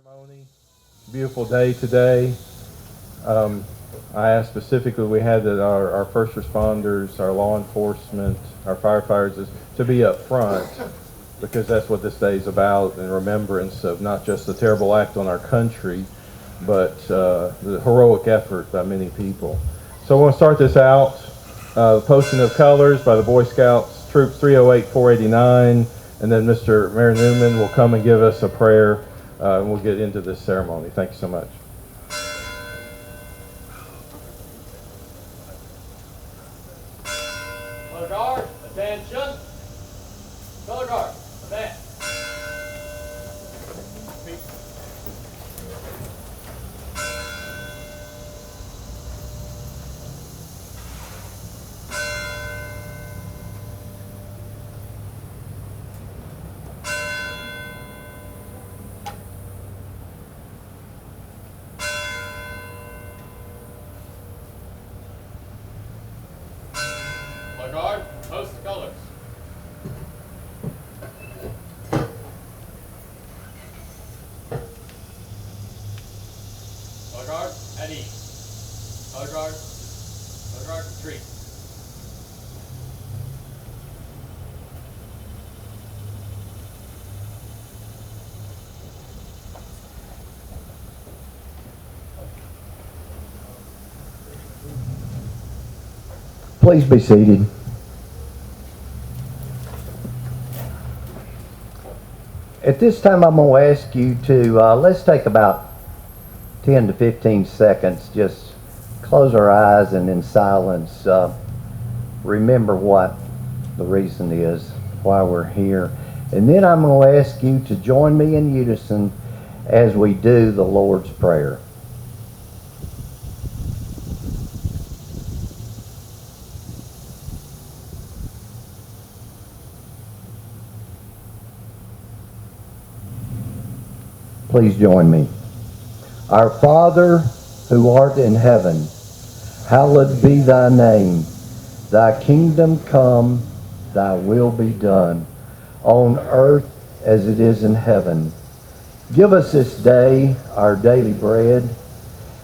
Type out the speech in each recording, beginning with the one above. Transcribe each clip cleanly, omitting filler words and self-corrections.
ceremony. Beautiful day today. I asked specifically, we had that our first responders, our law enforcement, our firefighters to be up front, because that's what this day is about, in remembrance of not just the terrible act on our country, but the heroic effort by many people. So I want to start this out. The posting of colors by the Boy Scouts, Troop 308-489, and then Mr. Mary Newman will come and give us a prayer, and we'll get into this ceremony. Thank you so much. Color guard, attention. Color guard, advance. Color guard, post the colors. Color guard, at ease. Color guard, retreat. Please be seated. At this time, I'm going to ask you to, let's take about 10 to 15 seconds, just close our eyes and in silence, remember what the reason is, why we're here. And then I'm going to ask you to join me in unison as we do the Lord's Prayer. Please join me. Our Father, who art in heaven, hallowed be thy name. Thy kingdom come, thy will be done, on earth as it is in heaven. Give us this day our daily bread,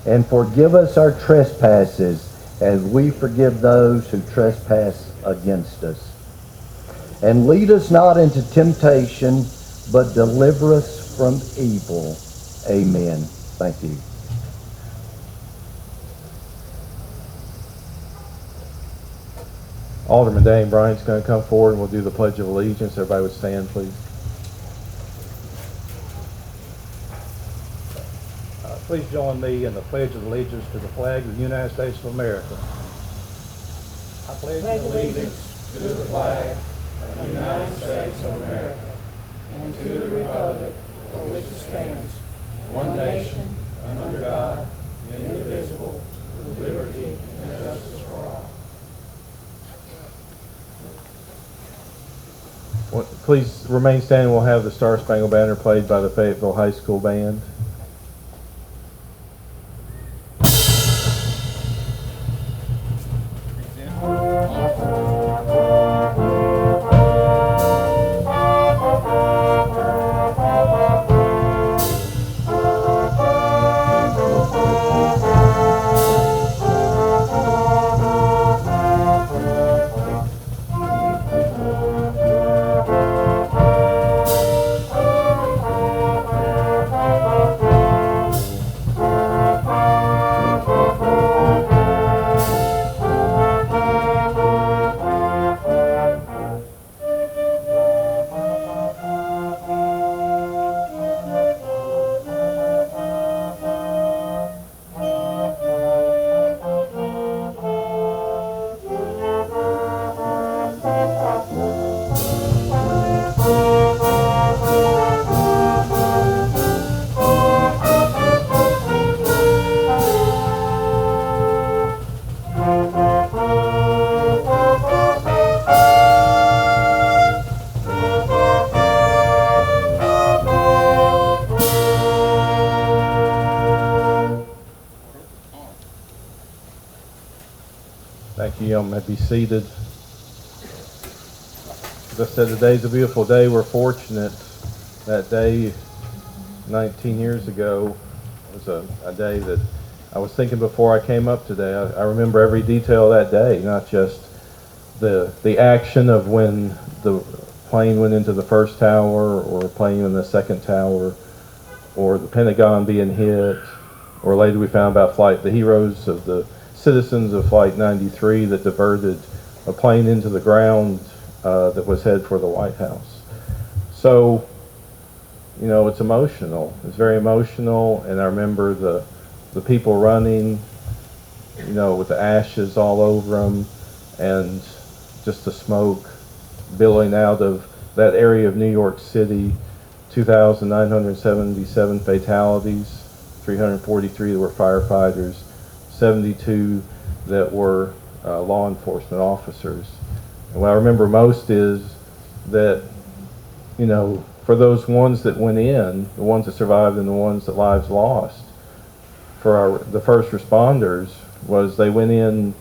and forgive us our trespasses as we forgive those who trespass against us. And lead us not into temptation, but deliver us from evil. Amen. Thank you. Alderman Dane Bryant's going to come forward and we'll do the Pledge of Allegiance. Everybody would stand, please. Please join me in the Pledge of Allegiance to the flag of the United States of America. I pledge allegiance to the flag of the United States of America and to the republic for which it stands, one nation, under God, indivisible, with liberty and justice for all. Well, please remain standing. We'll have the Star Spangled Banner played by the Fayetteville High School Band. Thank you. You may be seated. As I said, today's a beautiful day. We're fortunate that day 19 years ago was a day that I was thinking before I came up today. I remember every detail of that day, not just the action of when the plane went into the first tower, or a plane in the second tower, or the Pentagon being hit, or later we found about the heroes of the citizens of Flight 93 that diverted a plane into the ground that was headed for the White House. So, you know, it's emotional. It's very emotional, and I remember the people running, you know, with the ashes all over them, and just the smoke billowing out of that area of New York City. 2,977 fatalities, 343 that were firefighters, 72 that were law enforcement officers. And what I remember most is that, you know, for those ones that went in, the ones that survived and the ones that lives lost, for the first responders, was they went in,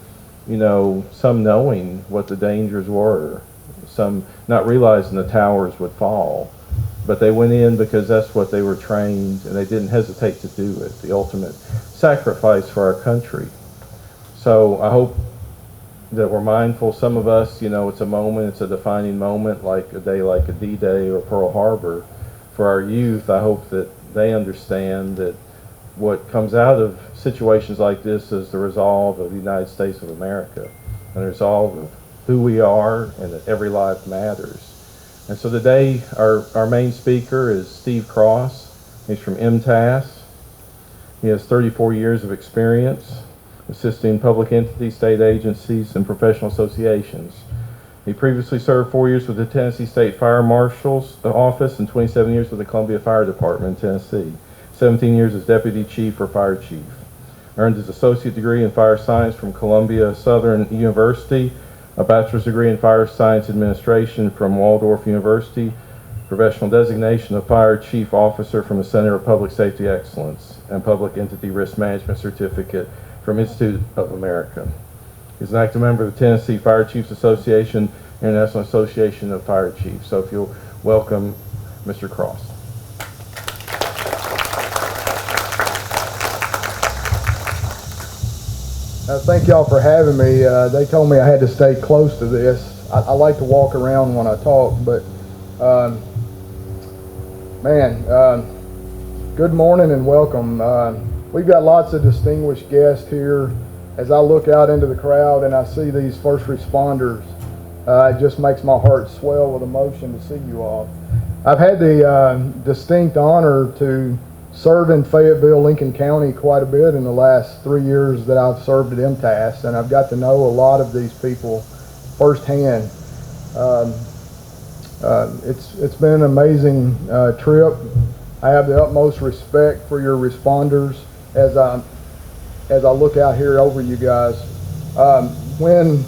you know, some knowing what the dangers were, some not realizing the towers would fall, but they went in because that's what they were trained, and they didn't hesitate to do it, the ultimate sacrifice for our country. So I hope that we're mindful. Some of us, you know, it's a moment, it's a defining moment, like a day like a D-Day or Pearl Harbor. For our youth, I hope that they understand that what comes out of situations like this is the resolve of the United States of America, and the resolve of who we are, and that every life matters. And so today, our main speaker is Steve Cross. He's from MTAS. He has 34 years of experience assisting public entities, state agencies, and professional associations. He previously served 4 years with the Tennessee State Fire Marshal's Office and 27 years with the Columbia Fire Department in Tennessee. 17 years as Deputy Chief or Fire Chief. Earned his associate degree in fire science from Columbia Southern University, a bachelor's degree in fire science administration from Waldorf University, professional designation of Fire Chief Officer from the Center of Public Safety Excellence, and Public Entity Risk Management Certificate from Institute of America. He's an active member of the Tennessee Fire Chiefs Association, International Association of Fire Chiefs. So if you'll welcome Mr. Cross. Thank y'all for having me. They told me I had to stay close to this. I like to walk around when I talk, but good morning and welcome. We've got lots of distinguished guests here. As I look out into the crowd and I see these first responders, it just makes my heart swell with emotion to see you all. I've had the distinct honor to serve in Fayetteville, Lincoln County quite a bit in the last 3 years that I've served at MTAS, and I've got to know a lot of these people firsthand. It's been an amazing trip. I have the utmost respect for your responders as I look out here over you guys. When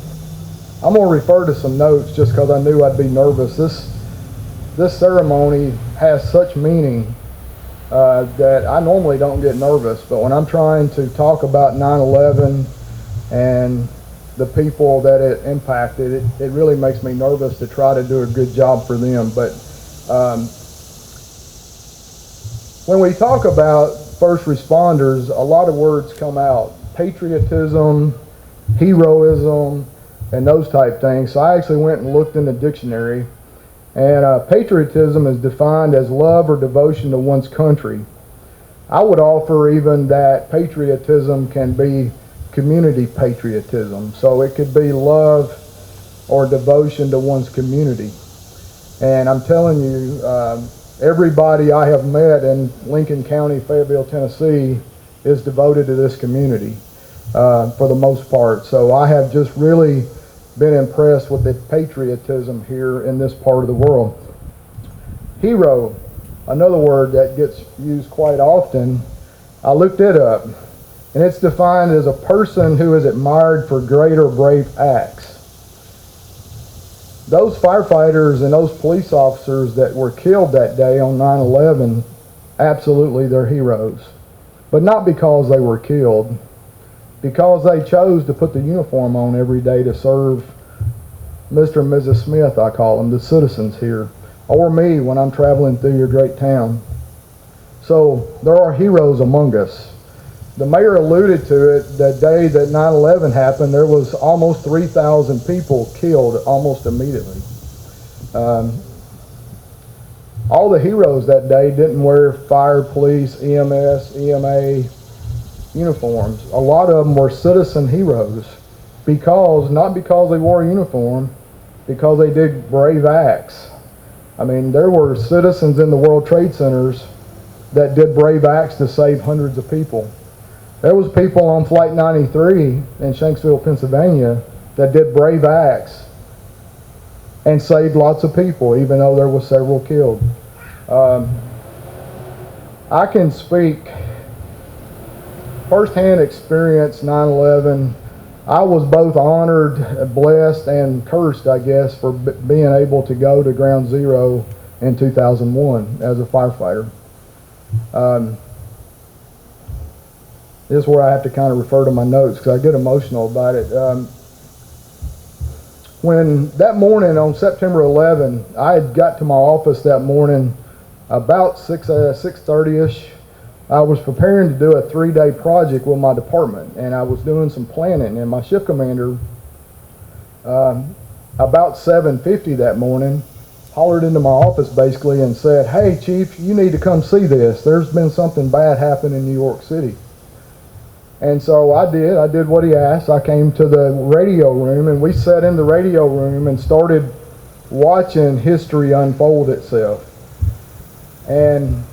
I'm going to refer to some notes just because I knew I'd be nervous. This ceremony has such meaning that I normally don't get nervous, but when I'm trying to talk about 9/11 and the people that it impacted, it really makes me nervous to try to do a good job for them. But when we talk about first responders, a lot of words come out: patriotism, heroism, and those type things. So I actually went and looked in the dictionary. And patriotism is defined as love or devotion to one's country. I would offer even that patriotism can be community patriotism. So it could be love or devotion to one's community. And I'm telling you, everybody I have met in Lincoln County, Fayetteville, Tennessee, is devoted to this community for the most part. So I have just really been impressed with the patriotism here in this part of the world. Hero, another word that gets used quite often. I looked it up, and it's defined as a person who is admired for great or brave acts. Those firefighters and those police officers that were killed that day on 9/11, absolutely they're heroes. But not because they were killed, because they chose to put the uniform on every day to serve Mr. and Mrs. Smith, I call them, the citizens here, or me when I'm traveling through your great town. So there are heroes among us. The mayor alluded to it. The day that 9/11 happened, there was almost 3,000 people killed almost immediately. All the heroes that day didn't wear fire, police, EMS, EMA uniforms. A lot of them were citizen heroes not because they wore a uniform, because they did brave acts. I mean, there were citizens in the World Trade Centers that did brave acts to save hundreds of people. There was people on Flight 93 in Shanksville, Pennsylvania that did brave acts and saved lots of people, even though there were several killed. I can speak firsthand experience 9/11. I was both honored, blessed, and cursed, I guess, for being able to go to Ground Zero in 2001 as a firefighter. This is where I have to kind of refer to my notes because I get emotional about it. When that morning on September 11, I had got to my office that morning about 6:30ish. I was preparing to do a 3-day project with my department, and I was doing some planning, and my shift commander, about 7:50 that morning, hollered into my office basically and said, "Hey Chief, you need to come see this. There's been something bad happen in New York City." And so I did what he asked. I came to the radio room, and we sat in the radio room and started watching history unfold itself. And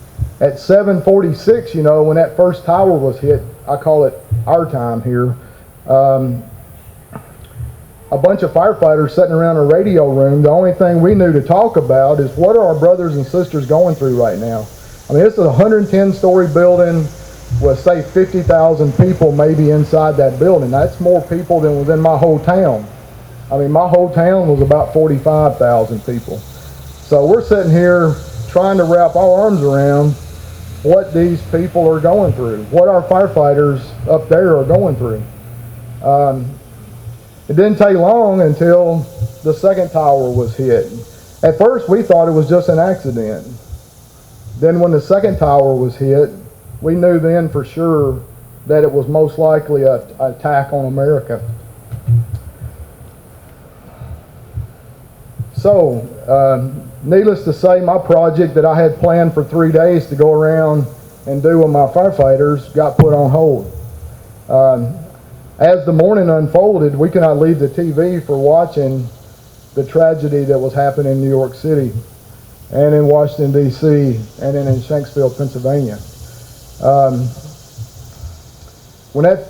at 7:46, when that first tower was hit, I call it our time here, a bunch of firefighters sitting around a radio room, the only thing we knew to talk about is what are our brothers and sisters going through right now. I mean, this is a 110-story building with, say, 50,000 people maybe inside that building. That's more people than was in my whole town. I mean, my whole town was about 45,000 people. So we're sitting here trying to wrap our arms around what these people are going through, what our firefighters up there are going through. It didn't take long until the second tower was hit. At first, we thought it was just an accident. Then when the second tower was hit, we knew then for sure that it was most likely an attack on America. So, needless to say, my project that I had planned for 3 days to go around and do with my firefighters got put on hold. As the morning unfolded, we could not leave the TV for watching the tragedy that was happening in New York City and in Washington, D.C., and then in Shanksville, Pennsylvania. When that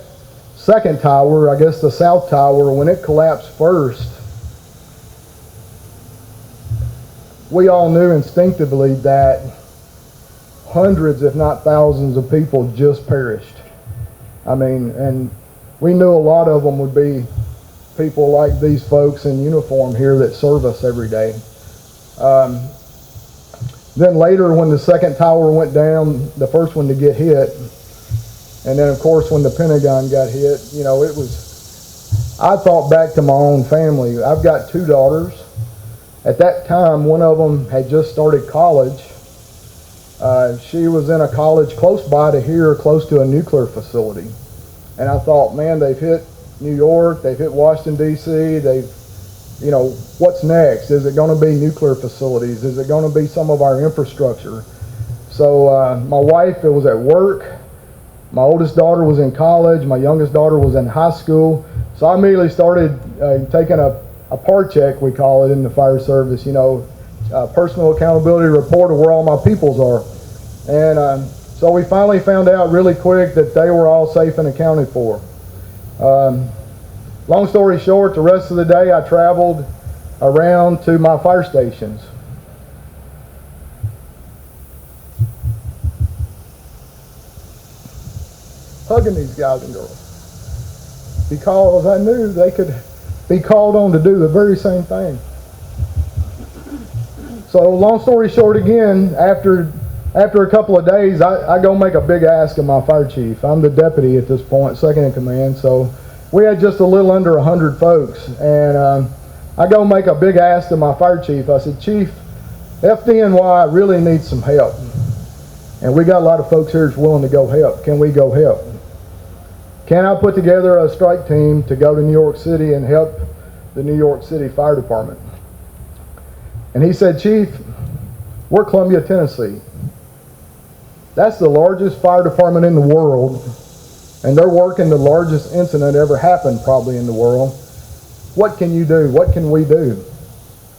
second tower, I guess the South Tower, when it collapsed first, we all knew instinctively that hundreds, if not thousands, of people just perished. I mean, and we knew a lot of them would be people like these folks in uniform here that serve us every day. Then later, when the second tower went down, the first one to get hit, and then of course when the Pentagon got hit, it was, I thought back to my own family. I've got 2 daughters. At that time, one of them had just started college. She was in a college close by to here, close to a nuclear facility. And I thought, man, they've hit New York, they've hit Washington, D.C., what's next? Is it going to be nuclear facilities? Is it going to be some of our infrastructure? So my wife, was at work. My oldest daughter was in college. My youngest daughter was in high school. So I immediately started taking a PAR check, we call it in the fire service, personal accountability report of where all my peoples are. And so we finally found out really quick that they were all safe and accounted for. Long story short, the rest of the day I traveled around to my fire stations. Hugging these guys and girls. Because I knew they could be called on to do the very same thing. So long story short again, after a couple of days, I go make a big ask of my fire chief. I'm the deputy at this point, second in command, so we had just a little under 100 folks, and I go make a big ask of my fire chief. I said, Chief, FDNY really needs some help. And we got a lot of folks here that's willing to go help. Can we go help? Can I put together a strike team to go to New York City and help the New York City Fire Department? And he said, Chief, we're Columbia, Tennessee. That's the largest fire department in the world, and they're working the largest incident ever happened probably in the world. What can you do? What can we do?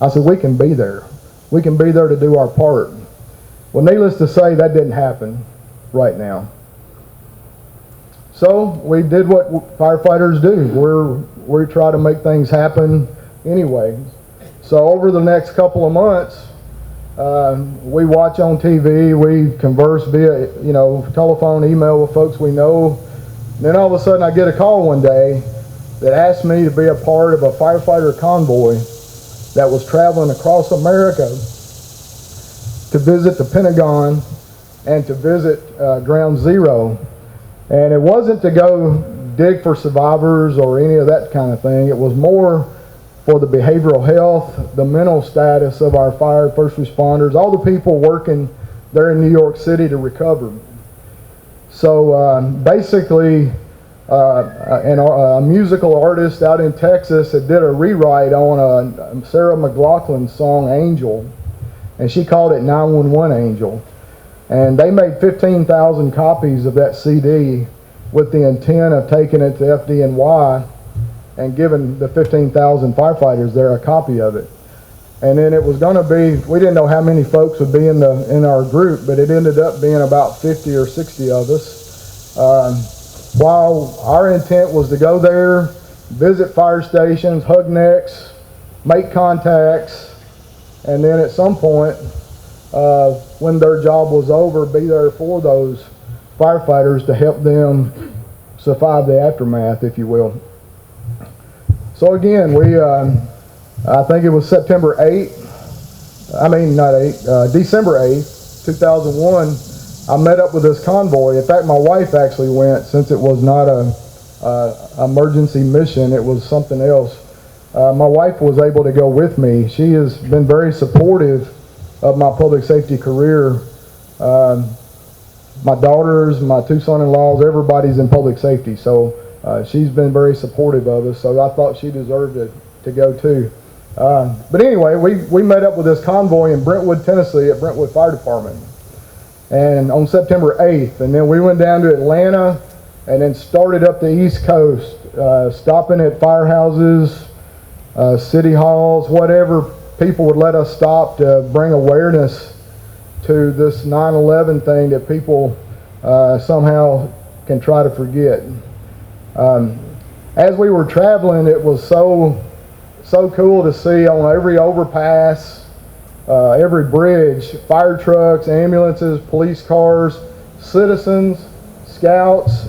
I said, we can be there. We can be there to do our part. Well, needless to say, that didn't happen right now. So we did what firefighters do. We try to make things happen anyway. So over the next couple of months, we watch on TV, we converse via, telephone, email with folks we know. And then all of a sudden I get a call one day that asked me to be a part of a firefighter convoy that was traveling across America to visit the Pentagon and to visit Ground Zero. And it wasn't to go dig for survivors or any of that kind of thing. It was more for the behavioral health, the mental status of our first responders, all the people working there in New York City to recover. So basically, a musical artist out in Texas had did a rewrite on a Sarah McLachlan song, Angel, and she called it 911 Angel. And they made 15,000 copies of that CD with the intent of taking it to FDNY and giving the 15,000 firefighters there a copy of it. And then it was going to be, we didn't know how many folks would be in our group, but it ended up being about 50 or 60 of us. While our intent was to go there, visit fire stations, hug necks, make contacts, and then at some point, when their job was over, be there for those firefighters to help them survive the aftermath, if you will. So again, I think it was December 8th, 2001, I met up with this convoy. In fact, my wife actually went, since it was not a emergency mission, it was something else. My wife was able to go with me. She has been very supportive of my public safety career. My daughters, my two son-in-laws, everybody's in public safety, so she's been very supportive of us, so I thought she deserved to go too. But anyway, we met up with this convoy in Brentwood, Tennessee at Brentwood Fire Department, and on September 8th, and then we went down to Atlanta and then started up the East Coast, stopping at firehouses, city halls, whatever people would let us stop to bring awareness to this 9/11 thing that people somehow can try to forget. As we were traveling, it was so cool to see on every overpass, every bridge, fire trucks, ambulances, police cars, citizens, scouts,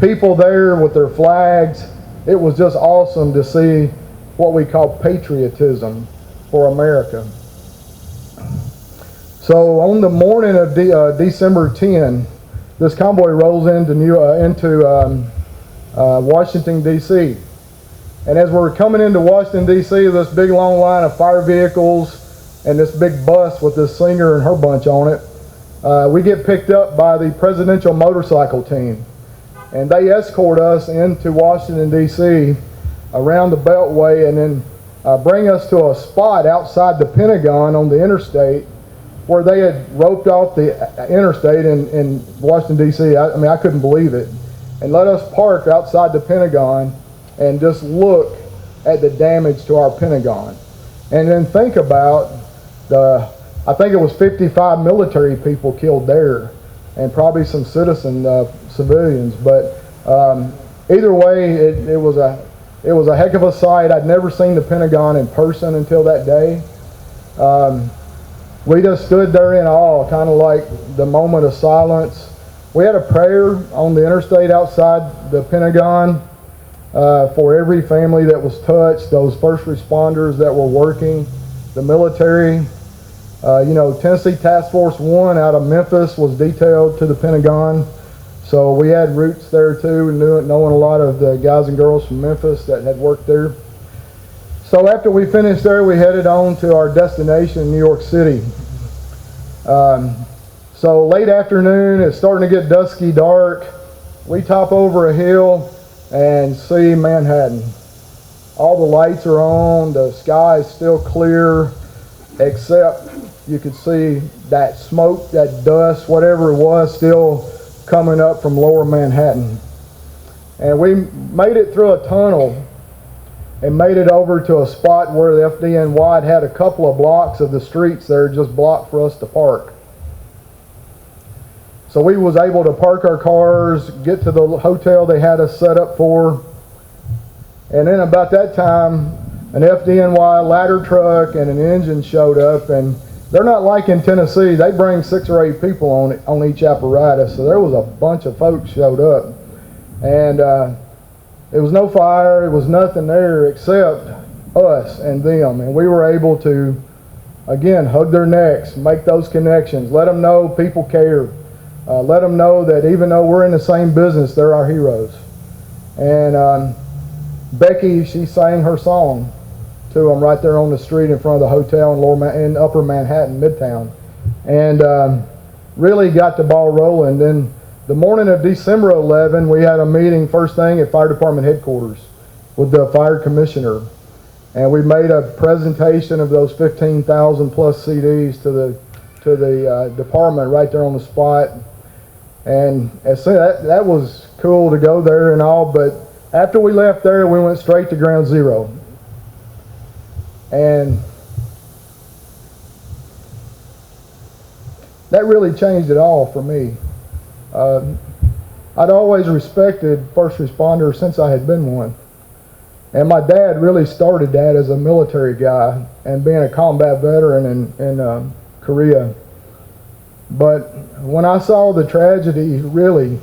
people there with their flags. It was just awesome to see what we call patriotism for America. So on the morning of December 10, this convoy rolls into Washington, D.C. And as we're coming into Washington, D.C., this big long line of fire vehicles and this big bus with this singer and her bunch on it, we get picked up by the presidential motorcycle team. And they escort us into Washington, D.C., around the Beltway, and then bring us to a spot outside the Pentagon on the interstate where they had roped off the interstate in Washington, D.C. I couldn't believe it. And let us park outside the Pentagon and just look at the damage to our Pentagon. And then think about I think it was 55 military people killed there, and probably some civilians. But either way, it was a heck of a sight. I'd never seen the Pentagon in person until that day. We just stood there in awe, kind of like the moment of silence. We had a prayer on the interstate outside the Pentagon for every family that was touched, those first responders that were working, the military. Tennessee Task Force 1 out of Memphis was detailed to the Pentagon. So we had roots there too, knowing a lot of the guys and girls from Memphis that had worked there. So after we finished there, we headed on to our destination, New York City. So late afternoon, it's starting to get dusky dark. We top over a hill and see Manhattan. All the lights are on, the sky is still clear, except you could see that smoke, that dust, whatever it was, still coming up from lower Manhattan. And we made it through a tunnel and made it over to a spot where the FDNY had a couple of blocks of the streets there just blocked for us to park. So we was able to park our cars, get to the hotel they had us set up for, and then about that time, an FDNY ladder truck and an engine showed up, and they're not like in Tennessee. They bring 6 or 8 people on each apparatus, so there was a bunch of folks showed up. And there was no fire, there was nothing there except us and them. And we were able to, again, hug their necks, make those connections, let them know people care. Let them know that even though we're in the same business, they're our heroes. And Becky, she sang her song to them right there on the street in front of the hotel in Upper Manhattan, Midtown. And really got the ball rolling. Then the morning of December 11, we had a meeting first thing at Fire Department headquarters with the fire commissioner. And we made a presentation of those 15,000 plus CDs to the department right there on the spot. And as soon that was cool to go there and all, but after we left there, we went straight to ground zero. And that really changed it all for me. I'd always respected first responders since I had been one. And my dad really started that as a military guy and being a combat veteran in Korea. But when I saw the tragedy, really,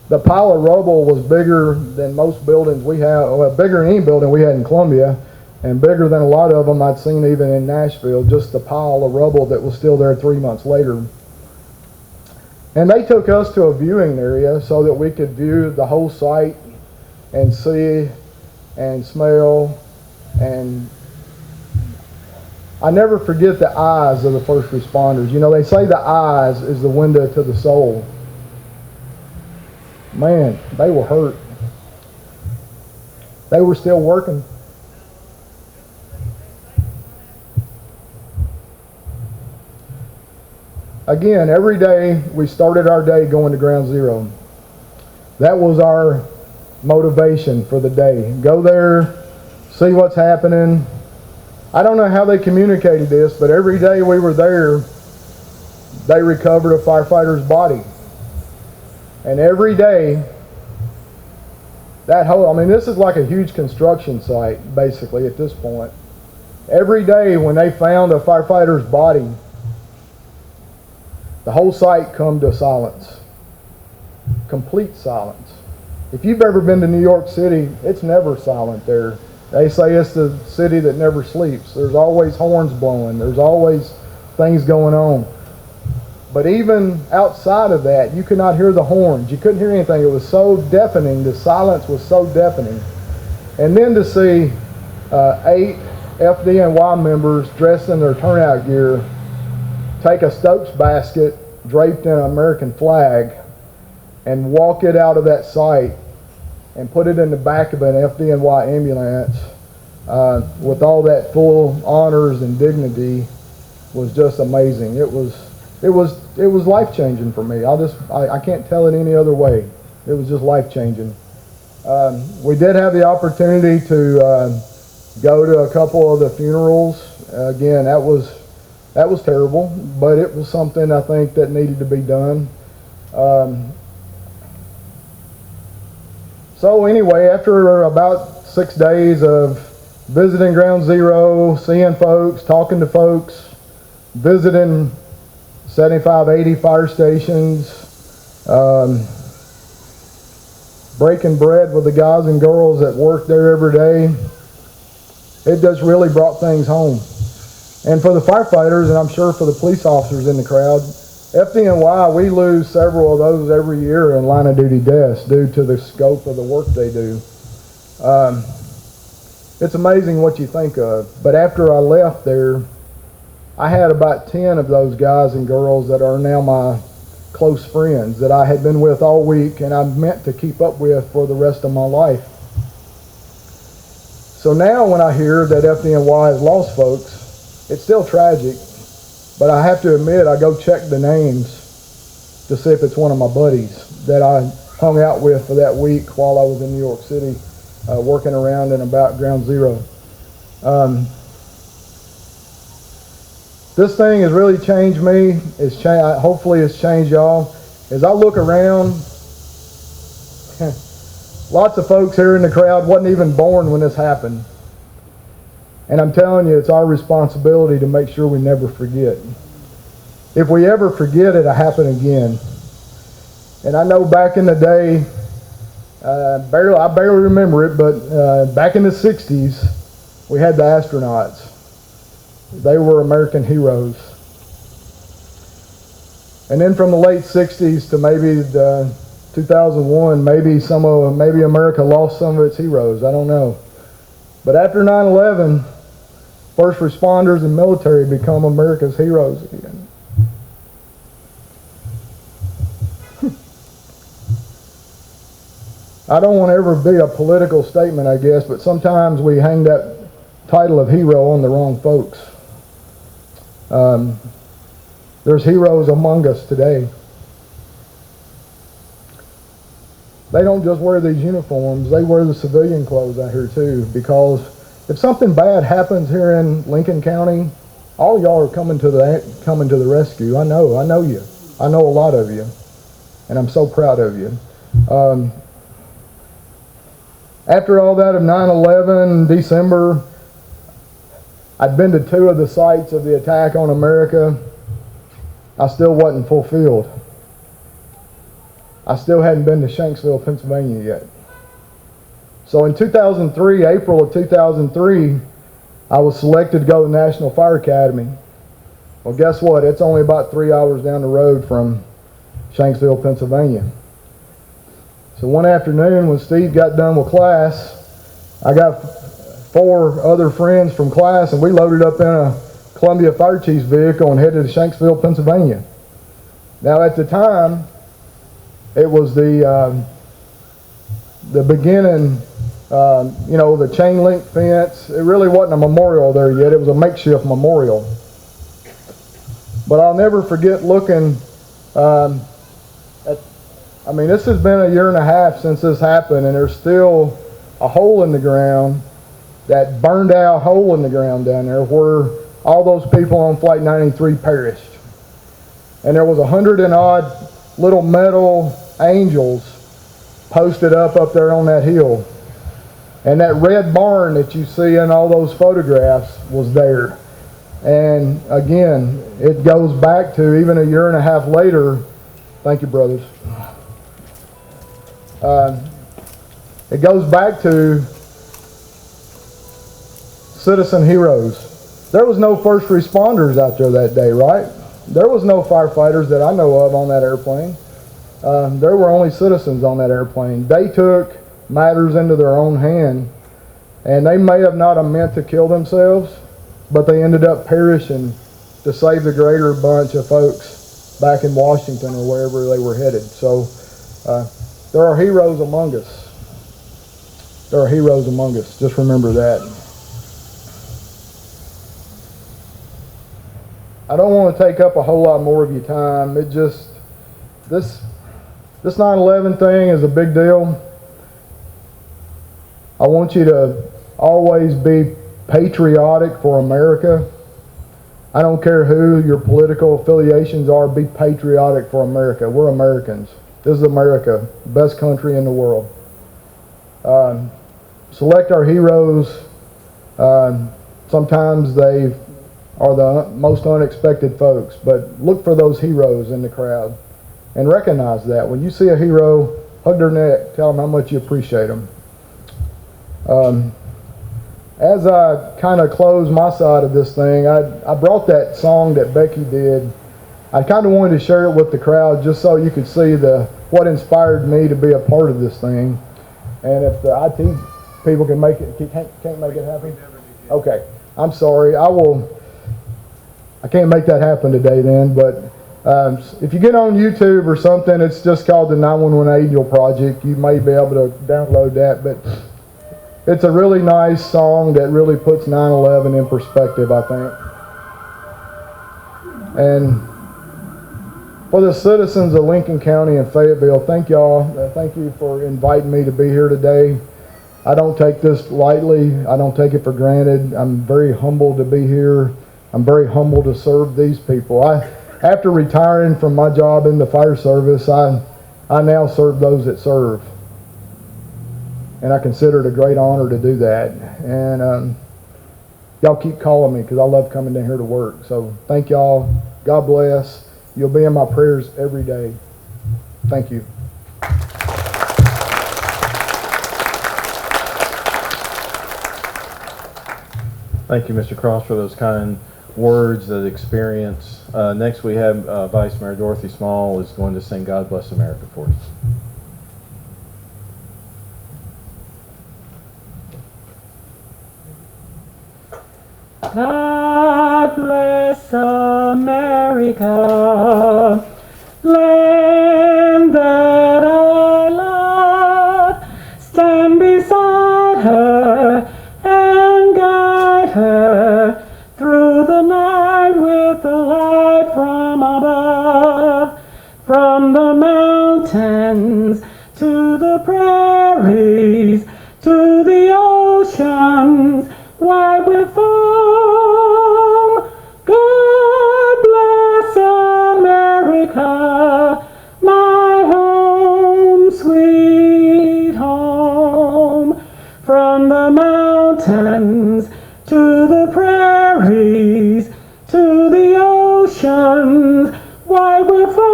the pile of rubble was bigger than most buildings we have, well, bigger than any building we had in Columbia, and bigger than a lot of them I'd seen even in Nashville, just the pile of rubble that was still there 3 months later. And they took us to a viewing area so that we could view the whole site and see and smell. And I never forget the eyes of the first responders. You know, they say the eyes is the window to the soul. Man, they were hurt. They were still working. Again, every day we started our day going to ground zero. That was our motivation for the day. Go there, see what's happening. I don't know how they communicated this, but every day we were there, they recovered a firefighter's body. And every day, this is like a huge construction site, basically, at this point. Every day when they found a firefighter's body, the whole site come to silence. Complete silence. If you've ever been to New York City, it's never silent there. They say it's the city that never sleeps. There's always horns blowing. There's always things going on. But even outside of that, you could not hear the horns. You couldn't hear anything. It was so deafening. The silence was so deafening. And then to see 8 FDNY members dressed in their turnout gear take a Stokes basket draped in an American flag and walk it out of that site and put it in the back of an FDNY ambulance with all that full honors and dignity was just amazing. It was life-changing for me. I can't tell it any other way. It was just life-changing. We did have the opportunity to go to a couple of the funerals. Again, that was terrible, but it was something I think that needed to be done. So anyway, after about 6 days of visiting Ground Zero, seeing folks, talking to folks, visiting 75, 80 fire stations, breaking bread with the guys and girls that work there every day, it just really brought things home. And for the firefighters, and I'm sure for the police officers in the crowd, FDNY, we lose several of those every year in line of duty deaths due to the scope of the work they do. It's amazing what you think of. But after I left there, I had about 10 of those guys and girls that are now my close friends that I had been with all week and I meant to keep up with for the rest of my life. So now when I hear that FDNY has lost folks, it's still tragic, but I have to admit I go check the names to see if it's one of my buddies that I hung out with for that week while I was in New York City working around and about Ground Zero. This thing has really changed me. Hopefully it's changed y'all. As I look around, lots of folks here in the crowd wasn't even born when this happened. And I'm telling you, it's our responsibility to make sure we never forget. If we ever forget, it'll happen again. And I know back in the day, I barely remember it, but back in the 60s, we had the astronauts. They were American heroes. And then from the late 60s to maybe 2001, maybe America lost some of its heroes. I don't know. But after 9/11, first responders and military become America's heroes again. I don't want to ever be a political statement, I guess, but sometimes we hang that title of hero on the wrong folks. There's heroes among us today. They don't just wear these uniforms, they wear the civilian clothes out here too, because if something bad happens here in Lincoln County, all y'all are coming to the rescue. I know you. I know a lot of you, and I'm so proud of you. After all that of 9/11, December, I'd been to 2 of the sites of the attack on America. I still wasn't fulfilled. I still hadn't been to Shanksville, Pennsylvania yet. So in 2003, April of 2003, I was selected to go to the National Fire Academy. Well, guess what? It's only about 3 hours down the road from Shanksville, Pennsylvania. So one afternoon when Steve got done with class, I got 4 other friends from class and we loaded up in a Columbia Fire Chief's vehicle and headed to Shanksville, Pennsylvania. Now at the time, it was the beginning, the chain link fence. It really wasn't a memorial there yet. It was a makeshift memorial. But I'll never forget looking this has been a year and a half since this happened, and there's still a hole in the ground, that burned out hole in the ground down there where all those people on Flight 93 perished. And there was 100 and odd little metal angels posted up there on that hill. And that red barn that you see in all those photographs was there. And again, it goes back to even a year and a half later. Thank you, brothers. It goes back to citizen heroes. There was no first responders out there that day, right? There was no firefighters that I know of on that airplane. There were only citizens on that airplane. They took matters into their own hand, and they may have not meant to kill themselves, but they ended up perishing to save the greater bunch of folks back in Washington or wherever they were headed. So there are heroes among us. There are heroes among us. Just remember that. I don't want to take up a whole lot more of your time. This 9/11 thing is a big deal. I want you to always be patriotic for America. I don't care who your political affiliations are, be patriotic for America. We're Americans. This is America, best country in the world. Select our heroes. Sometimes they are the most unexpected folks, but look for those heroes in the crowd and recognize that. When you see a hero, hug their neck, tell them how much you appreciate them. As I kind of close my side of this thing, I brought that song that Becky did. I kind of wanted to share it with the crowd just so you could see what inspired me to be a part of this thing. And if the IT people can make it, can't make it happen? Okay, I'm sorry. I can't make that happen today then, but if you get on YouTube or something, it's just called the 911 Angel Project. You may be able to download that, but it's a really nice song that really puts 9/11 in perspective, I think. And for the citizens of Lincoln County and Fayetteville, thank y'all. Thank you for inviting me to be here today. I don't take this lightly. I don't take it for granted. I'm very humbled to be here. I'm very humbled to serve these people. After retiring from my job in the fire service, I now serve those that serve. And I consider it a great honor to do that. And y'all keep calling me because I love coming down here to work. So thank y'all. God bless. You'll be in my prayers every day. Thank you. Thank you, Mr. Cross, for those kind words, that experience. Next we have Vice Mayor Dorothy Small is going to sing God Bless America for us. God bless America, land that I love. Stand beside her and guide her through the night with the light from above. From the mountains to the prairies to the oceans wide with foam. God bless America, my home, sweet home. From the mountains to the prairies to the oceans wide with foam.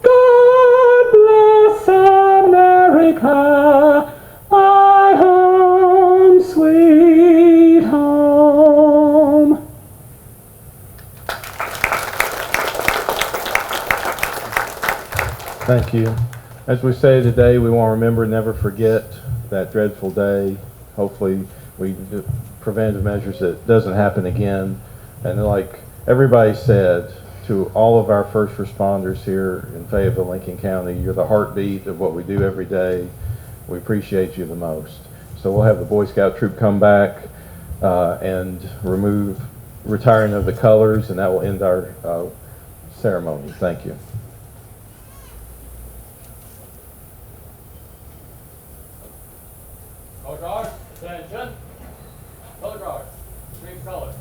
God bless America, my home, sweet home. Thank you. As we say today, we want to remember, never forget that dreadful day. Hopefully we do preventive measures that it doesn't happen again. And like everybody said, to all of our first responders here in Fayetteville, Lincoln County, you're the heartbeat of what we do every day. We appreciate you the most. So we'll have the Boy Scout troop come back and retiring of the colors, and that will end our ceremony. Thank you. Color guard, attention. Color guard, green color.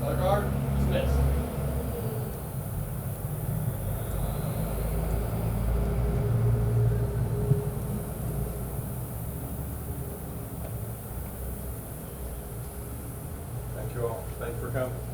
Color guard, dismiss. Thank you all. Thanks for coming.